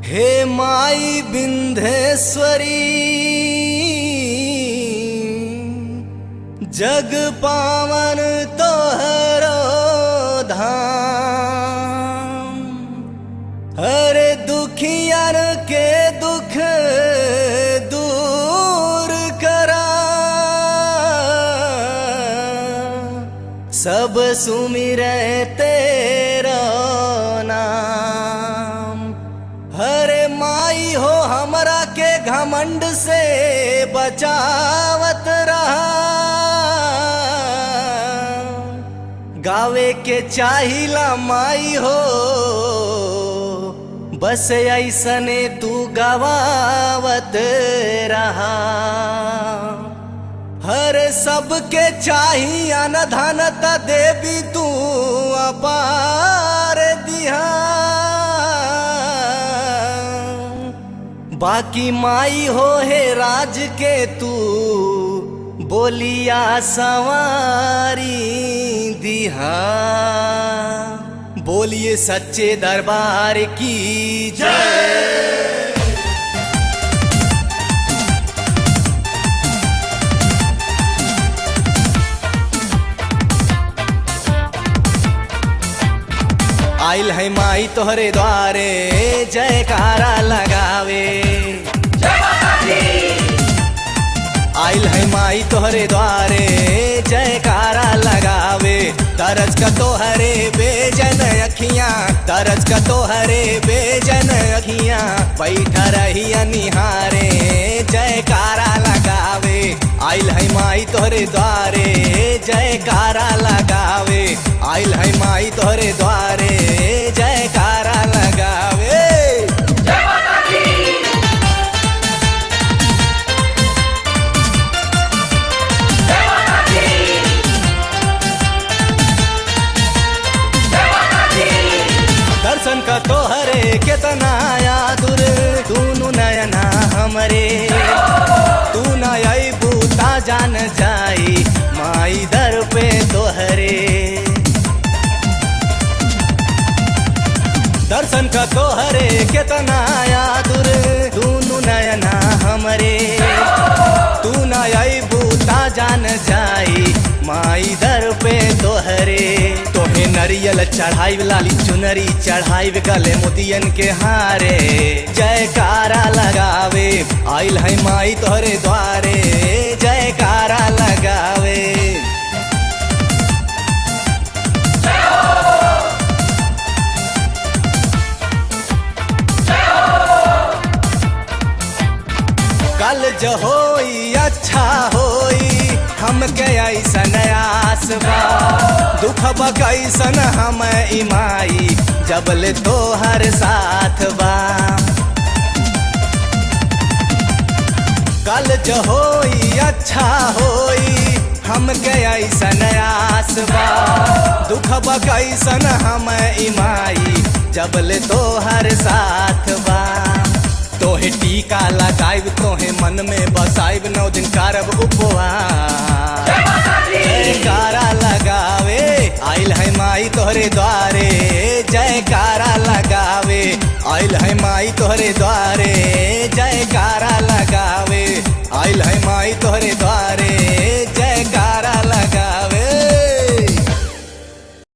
हे माई विंध्येश्वरी जग पावन तोहरो धाम। हरे दुखियन के दुख दूर करा, सब सुमिरै तेरा नाम। हरे माई हो हमरा के घमंड से बचावत रहा, गावे के चाहिला माई हो बस ऐसने तू गवावत रहा। हर सबके चाहिए अनधन त देवी तू अपार दिहा, बाकी माई हो हे राज के तू बोलिया सवारी दिहा। बोलिए सच्चे दरबार की जय। आइल है माई तोहरे द्वारे जयकारा लगावे। आइल है माई तोहरे द्वारे जयकारा लगावे। तरज का तोहरे बेजन अखियां, तरज का तोहरे बेजन अखियां, बैठा रही निहारे जयकारा लगावे। आइल है माई तोहरे द्वारे जयकारा लगावे। आइल है माई तोहरे द्वारे जयकारा लगावे। दर्शन का तोहरे केतना यादुर, दूनु नयना हमरे तू न अबू ता जान जाई माई दर पे तोहरे। दर्शन का तोहरे केतना यादुर, दूनु नयना हमरे तू न अबू ता जान जाई माई दर पे तोहरे। तोहे नरियल चढ़ाई लाली चुनरी चढ़ाई गले मोतियन के हारे जयकारा लगावे। आइल है माई तोहरे द्वारे जयकारा लगावे। कल जो होई अच्छा होई हमके ऐसन आस बा, दुख कैसन हम इमाई जबले तोहर साथ बा। कल जो होई अच्छा होई हमके ऐसन आस बा, दुख कैसन हम इमाई जबले तोहर साथ बा। तोहे टीका लगाइब तोहे मन में बसाइब, 9 दिन करब उपवास जयकारा लगावे। आइल है माई तोहरे द्वारे जयकारा लगावे। आइल है माई तोहरे द्वारे